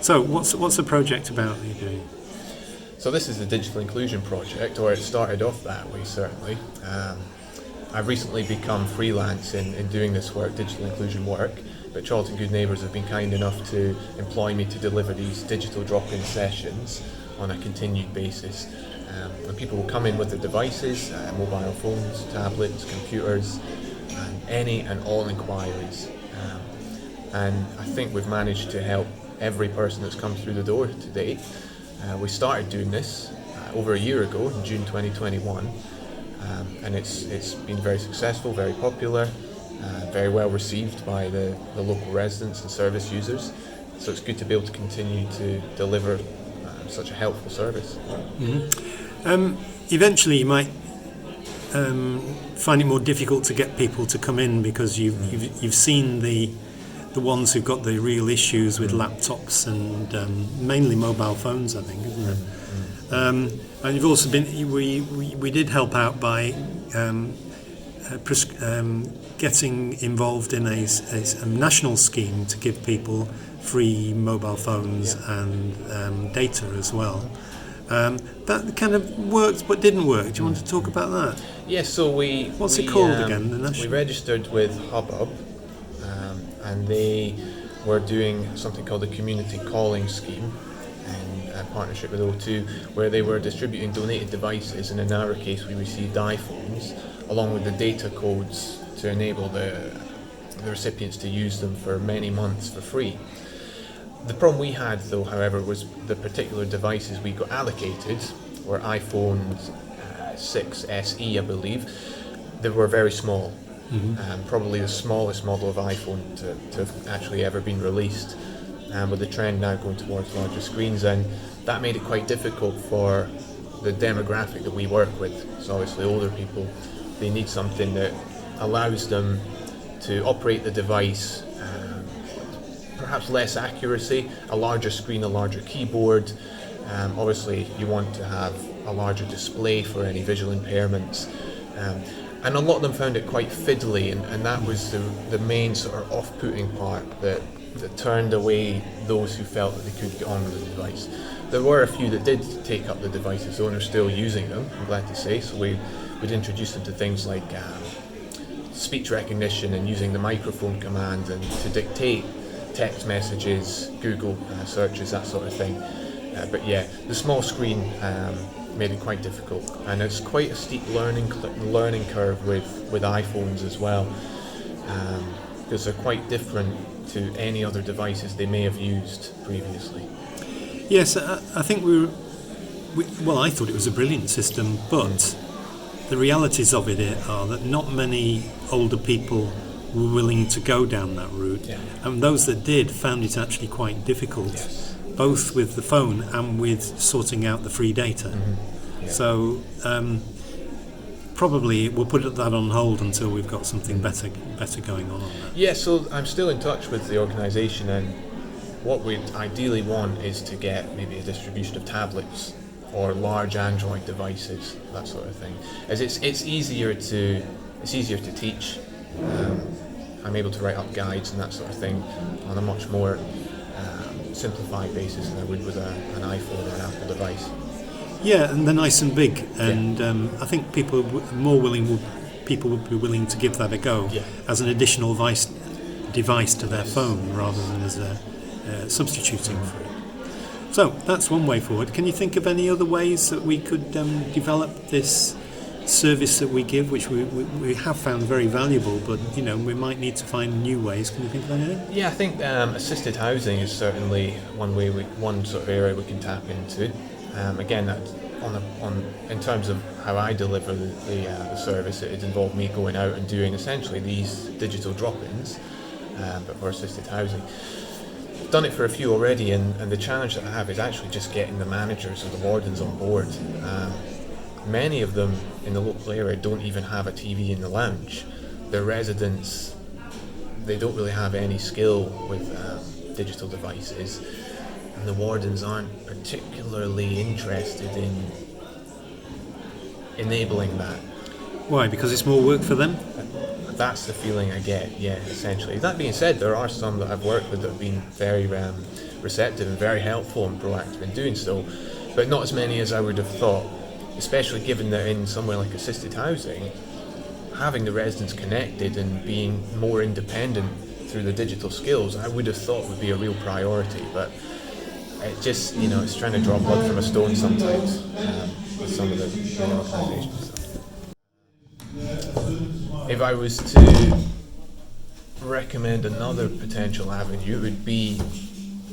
So what's the project about that you're doing? So this is the digital inclusion project, or it started off that way certainly. I've recently become freelance in doing this work, digital inclusion work, but Chorlton Good Neighbours have been kind enough to employ me to deliver these digital drop-in sessions on a continued basis. And people will come in with their devices, mobile phones, tablets, computers, and any and all inquiries. And I think we've managed to help every person that's come through the door to date. We started doing this over a year ago, in June 2021, and it's been very successful, very popular, very well received by the local residents and service users. So it's good to be able to continue to deliver such a helpful service. Mm-hmm. Eventually you might find it more difficult to get people to come in because you've seen the ones who've got the real issues with laptops and mainly mobile phones, I think, isn't it? And you've also been. We did help out by getting involved in a national scheme to give people free mobile phones and data as well. That kind of worked but didn't work. Do you want to talk about that? Yes. So what's it called again? The national. We registered with Hubbub. And they were doing something called the Community Calling Scheme in partnership with O2, where they were distributing donated devices, and in our case we received iPhones along with the data codes to enable the recipients to use them for many months for free. The problem we had though, however, was the particular devices we got allocated were iPhones 6 SE, I believe. They were very small. Probably the smallest model of iPhone to have actually ever been released, with the trend now going towards larger screens, and that made it quite difficult for the demographic that we work with. So obviously older people, they need something that allows them to operate the device, perhaps less accuracy, a larger screen, a larger keyboard. Obviously you want to have a larger display for any visual impairments. And a lot of them found it quite fiddly, and that was the main sort of off-putting part that turned away those who felt that they could get on with the device. There were a few that did take up the devices, though, and are still using them, I'm glad to say. So we'd introduce them to things like speech recognition and using the microphone command and to dictate text messages, Google searches, that sort of thing. But yeah, the small screen made it quite difficult, and it's quite a steep learning curve with iPhones as well, because they're quite different to any other devices they may have used previously. Yes, I think I thought it was a brilliant system, but the realities of it are that not many older people were willing to go down that route, and those that did found it actually quite difficult, both with the phone and with sorting out the free data. So probably we'll put that on hold until we've got something better going on that. Yeah, so I'm still in touch with the organisation, and what we ideally want is to get maybe a distribution of tablets or large Android devices, that sort of thing. As it's easier to teach. I'm able to write up guides and that sort of thing on a much more simplified basis than I would with an iPhone or an Apple device. Yeah, and they're nice and big, and I think people would be willing to give that a go as an additional device to their phone rather than as a substituting for it. So that's one way forward. Can you think of any other ways that we could develop this service that we give, which we have found very valuable, but we might need to find new ways? Can you think of anything? Yeah, I think assisted housing is certainly one sort of area we can tap into. Again, that in terms of how I deliver the service, it involved me going out and doing essentially these digital drop-ins, but for assisted housing. I've done it for a few already, and the challenge that I have is actually just getting the managers or the wardens on board. Many of them in the local area don't even have a TV in the lounge. Their residents, they don't really have any skill with digital devices, and the wardens aren't particularly interested in enabling that. Why? Because it's more work for them? That's the feeling I get, yeah, essentially. That being said, there are some that I've worked with that have been very receptive and very helpful and proactive in doing so, but not as many as I would have thought, especially given that in somewhere like assisted housing, having the residents connected and being more independent through the digital skills, I would have thought would be a real priority, but it just, it's trying to draw blood from a stone sometimes with some of the organisations. If I was to recommend another potential avenue, it would be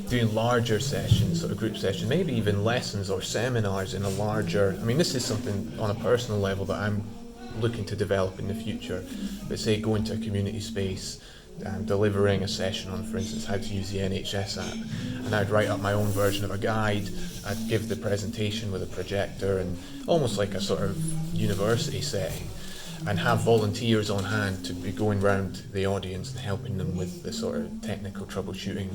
doing larger sessions, sort of group sessions, maybe even lessons or seminars in a larger, this is something on a personal level that I'm looking to develop in the future, but say go into a community space, delivering a session on, for instance, how to use the NHS app, and I'd write up my own version of a guide, I'd give the presentation with a projector and almost like a sort of university setting, and have volunteers on hand to be going around the audience and helping them with the sort of technical troubleshooting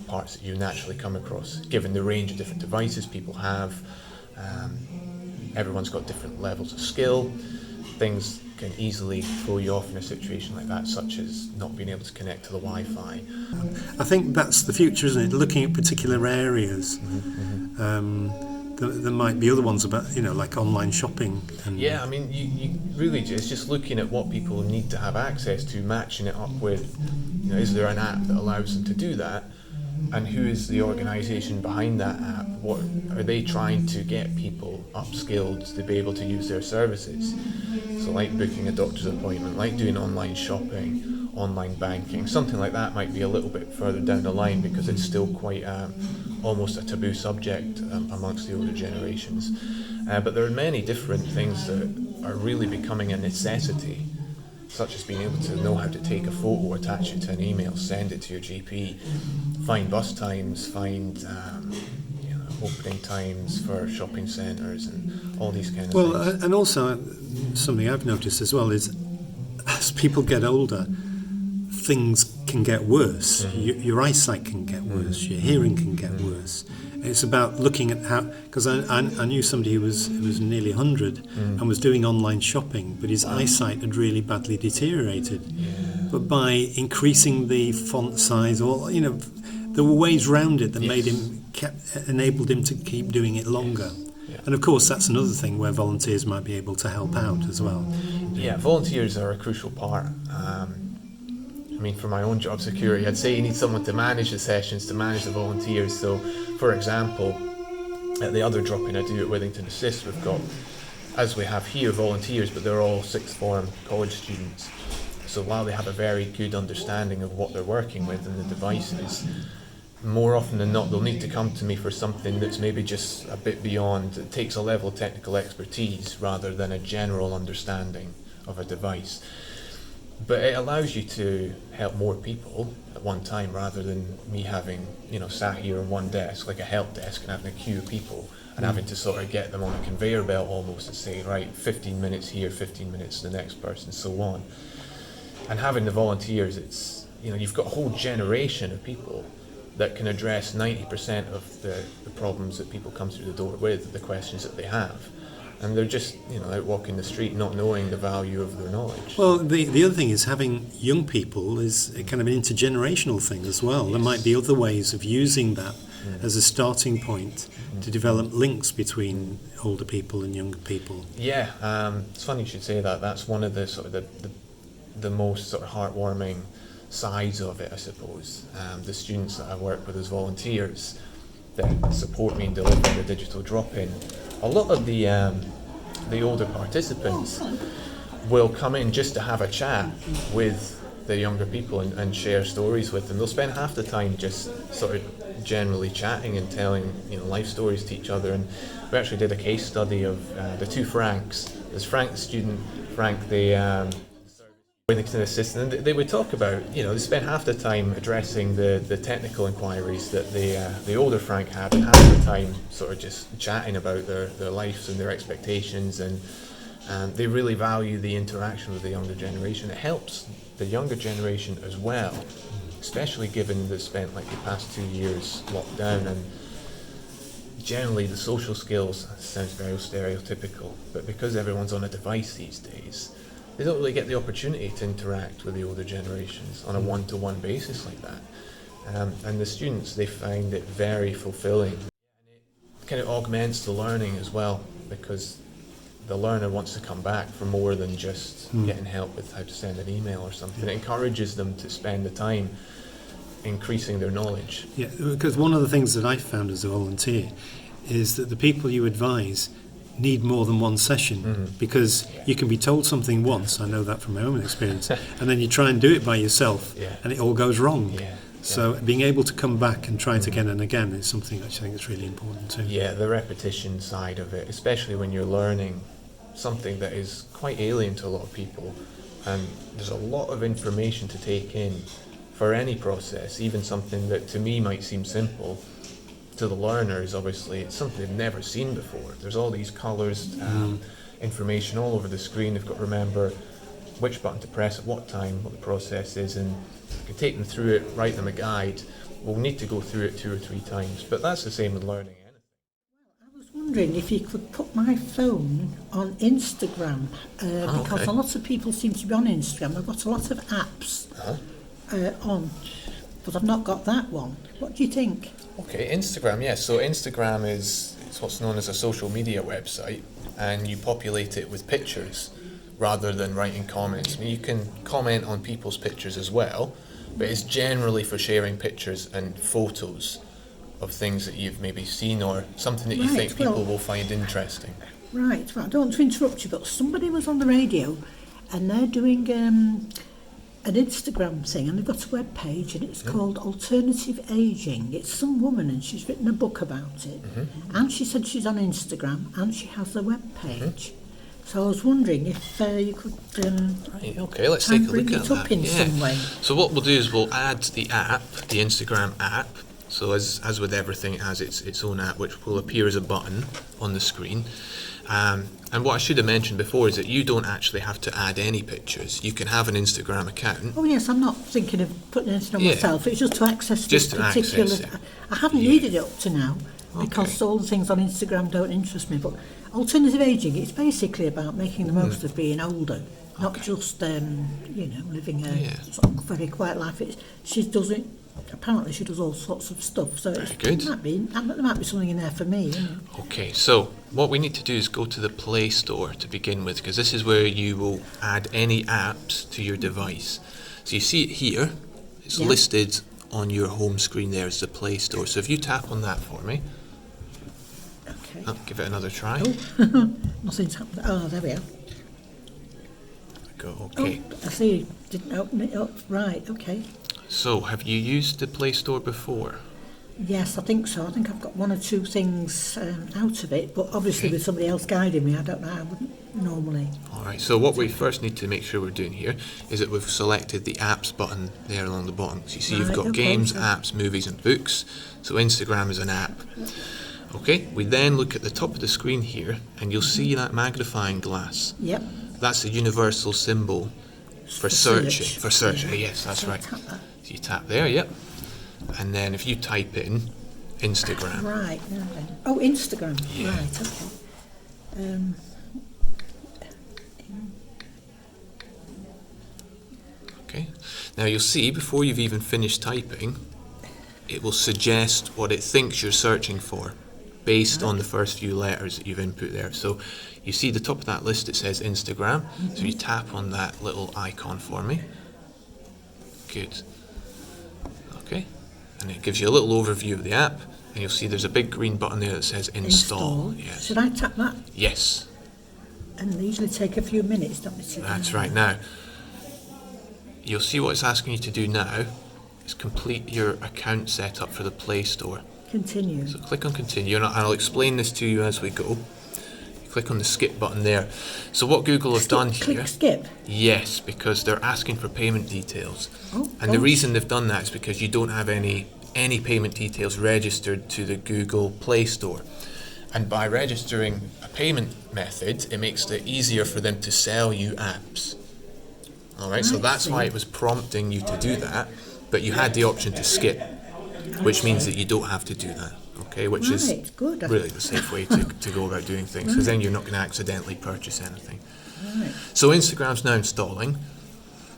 parts that you naturally come across, given the range of different devices people have. Everyone's got different levels of skill. Things can easily throw you off in a situation like that, such as not being able to connect to the Wi-Fi. I think that's the future, isn't it? Looking at particular areas. There might be other ones about, like online shopping. Yeah, you really just looking at what people need to have access to, matching it up with, is there an app that allows them to do that? And who is the organisation behind that app? What are they trying to get people upskilled to be able to use their services? So like booking a doctor's appointment, like doing online shopping, online banking, something like that might be a little bit further down the line because it's still quite almost a taboo subject amongst the older generations. But there are many different things that are really becoming a necessity, such as being able to know how to take a photo, attach it to an email, send it to your GP, find bus times, find opening times for shopping centres and all these kind of things. Well, and also something I've noticed as well is as people get older, things can get worse. Your eyesight can get worse, your hearing can get worse. It's about looking at how, because I knew somebody who was nearly 100 and was doing online shopping, but his eyesight had really badly deteriorated. Yeah. But by increasing the font size, or there were ways round it that enabled him to keep doing it longer. Yeah. And of course, that's another thing where volunteers might be able to help out as well. Yeah, volunteers are a crucial part. For my own job security, I'd say you need someone to manage the sessions, to manage the volunteers. So, for example, at the other drop-in I do at Withington Assist, we've got, as we have here, volunteers, but they're all sixth form college students. So while they have a very good understanding of what they're working with and the devices, more often than not, they'll need to come to me for something that's maybe just a bit beyond. It takes a level of technical expertise rather than a general understanding of a device. But it allows you to help more people at one time rather than me having, sat here on one desk, like a help desk, and having a queue of people and having to sort of get them on a conveyor belt almost and say, right, 15 minutes here, 15 minutes to the next person, so on. And having the volunteers, it's, you've got a whole generation of people that can address 90% of the problems that people come through the door with, the questions that they have. And they're just, out walking the street not knowing the value of their knowledge. Well, the other thing is having young people is a kind of an intergenerational thing as well. Yes. There might be other ways of using that as a starting point to develop links between older people and younger people. Yeah, it's funny you should say that. That's one of the sort of the most sort of heartwarming sides of it, I suppose. The students that I work with as volunteers that support me in delivering the digital drop-in, a lot of the older participants will come in just to have a chat with the younger people and share stories with them. They'll spend half the time just sort of generally chatting and telling life stories to each other. And we actually did a case study of the two Franks. There's Frank the student, Frank the Withington assistant, and they would talk about, they spent half the time addressing the technical inquiries that the older Frank had, and half the time sort of just chatting about their lives and their expectations, and they really value the interaction with the younger generation. It helps the younger generation as well, especially given they spent like the past 2 years locked down, and generally the social skills, sounds very stereotypical, but because everyone's on a device these days, they don't really get the opportunity to interact with the older generations on a one-to-one basis like that. and the students, they find it very fulfilling. And it kind of augments the learning as well, because the learner wants to come back for more than just getting help with how to send an email or something. It encourages them to spend the time increasing their knowledge. Yeah, because one of the things that I found as a volunteer is that the people you advise need more than one session, because you can be told something once, I know that from my own experience, and then you try and do it by yourself and it all goes wrong. So being able to come back and try it again and again is something that I think is really important too. Yeah, the repetition side of it, especially when you're learning something that is quite alien to a lot of people, and there's a lot of information to take in for any process, even something that to me might seem simple. To the learners, obviously, it's something they've never seen before. There's all these colours, information all over the screen. They've got to remember which button to press at what time, what the process is, and you can take them through it, write them a guide. We'll need to go through it 2 or 3 times, but that's the same with learning anything. I was wondering if you could put my phone on Instagram, because a lot of people seem to be on Instagram. I've got a lot of apps on, but I've not got that one. What do you think? Okay, Instagram, yes. So Instagram is what's known as a social media website, and you populate it with pictures rather than writing comments. I mean, you can comment on people's pictures as well, but it's generally for sharing pictures and photos of things that you've maybe seen or something that you think people will find interesting. Right, well, I don't want to interrupt you, but somebody was on the radio and they're doing an Instagram thing, and they've got a web page, and it's called Alternative Aging. It's some woman, and she's written a book about it, and she said she's on Instagram and she has a web page. So I was wondering if you could right, okay, let's take a look at that. In some way. So what we'll do is we'll add the app, the Instagram app. So as with everything, it has its own app, which will appear as a button on the screen. And what I should have mentioned before is that you don't actually have to add any pictures. You can have an Instagram account. Oh yes, I'm not thinking of putting anything on myself. It's just to access this particular. Access it. I haven't needed it up to now because all the things on Instagram don't interest me. But alternative aging, it's basically about making the most of being older, not just living a sort of very quiet life. She does it. Apparently she does all sorts of stuff, so there might be something in there for me. Okay, so what we need to do is go to the Play Store to begin with, because this is where you will add any apps to your device. So you see it here, it's listed on your home screen there as the Play Store. So if you tap on that for me, give it another try. Nothing's happened. Oh, there we are. Go, okay. Oh, I see, didn't open it up. Right, okay. So, have you used the Play Store before? Yes, I think so. I think I've got 1 or 2 things out of it, but obviously with somebody else guiding me, I don't know, I wouldn't normally. Alright, so what we first need to make sure we're doing here is that we've selected the apps button there along the bottom. So you see you've got games, apps, movies and books. So Instagram is an app. Okay, we then look at the top of the screen here and you'll see that magnifying glass. Yep. That's the universal symbol for searching. For searching, yes, that's right. Tap that. So you tap there, yep. And then if you type in Instagram. Right, now then. Oh, Instagram. Yeah. Right, okay. Okay. Now you'll see before you've even finished typing, it will suggest what it thinks you're searching for based on the first few letters that you've input there. So you see the top of that list, it says Instagram. So you tap on that little icon for me. Good. Okay. And it gives you a little overview of the app, and you'll see there's a big green button there that says install. Yes. Should I tap that? Yes. And they usually take a few minutes, don't they? That's right. Now, you'll see what it's asking you to do now is complete your account setup for the Play Store. Continue. So click on continue, and I'll explain this to you as we go. You click on the skip button there. So what Google have done here... Click skip? Yes, because they're asking for payment details. Oh, and the reason they've done that is because you don't have any payment details registered to the Google Play Store. And by registering a payment method, it makes it easier for them to sell you apps. Alright, so that's why it was prompting you to do that, but you had the option to skip, which means that you don't have to do that, okay, which is really the safe way to go about doing things, because then you're not going to accidentally purchase anything. Right. So Instagram's now installing,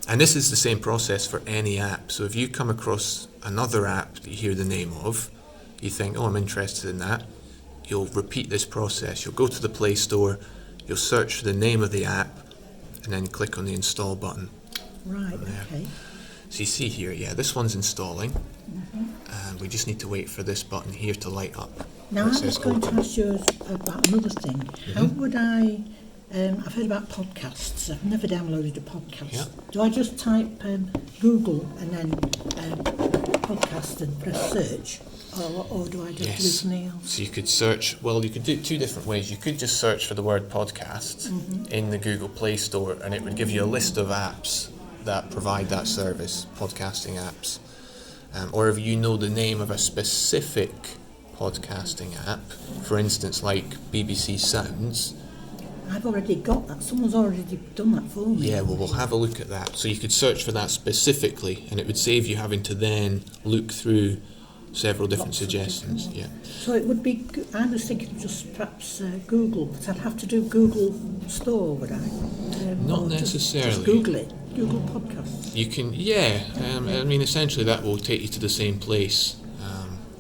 and this is the same process for any app. So if you come across another app that you hear the name of, you think, oh, I'm interested in that. You'll repeat this process. You'll go to the Play Store, you'll search for the name of the app, and then click on the install button. Right, okay. So you see here, this one's installing, and we just need to wait for this button here to light up. Now, I was going to ask you about another thing. How would I... I've heard about podcasts. I've never downloaded a podcast. Yeah. Do I just type Google and then podcast and press search? Or do I just do something else? So you could search, you could do it two different ways. You could just search for the word podcast in the Google Play Store, and it would give you a list of apps that provide that service, podcasting apps. Or if you know the name of a specific podcasting app, for instance, like BBC Sounds. I've already got that. Someone's already done that for me. Yeah, well, we'll have a look at that. So you could search for that specifically, and it would save you having to then look through several different suggestions. Yeah. So it would be, I was thinking just perhaps Google, but I'd have to do Google Store, would I? Not necessarily. Just Google it. Google Podcasts. You can, I mean, essentially that will take you to the same place,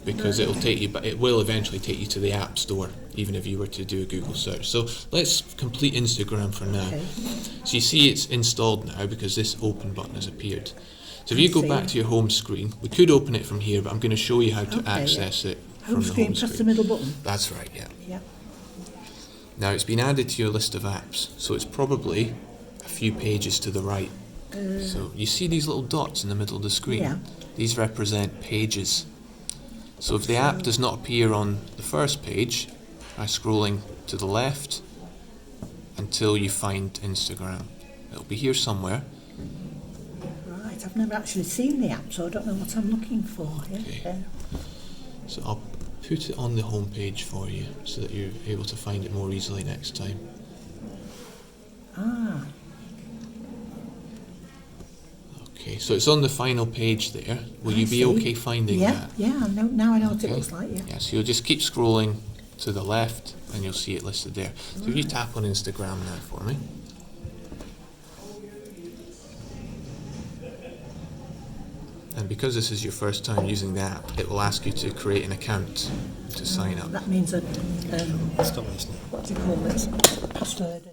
because it will eventually take you to the App Store, even if you were to do a Google search. So let's complete Instagram for now. Okay. So you see it's installed now because this open button has appeared. So if you go back to your home screen, we could open it from here, but I'm going to show you how to access it from the home screen. Press the middle button. That's right, yeah. Yeah. Now it's been added to your list of apps, so it's probably a few pages to the right. So you see these little dots in the middle of the screen? Yeah. These represent pages. So if the app does not appear on the first page, try scrolling to the left until you find Instagram. It'll be here somewhere. Right, I've never actually seen the app, so I don't know what I'm looking for. Okay. So I'll put it on the home page for you so that you're able to find it more easily next time. Okay, so it's on the final page there. Will you be okay finding that? Yeah, now I know what it looks like, yeah. Yeah, so you'll just keep scrolling to the left and you'll see it listed there. So if you tap on Instagram now for me. And because this is your first time using the app, it will ask you to create an account to sign up. That means that, Stop listening. what do you call this? Password.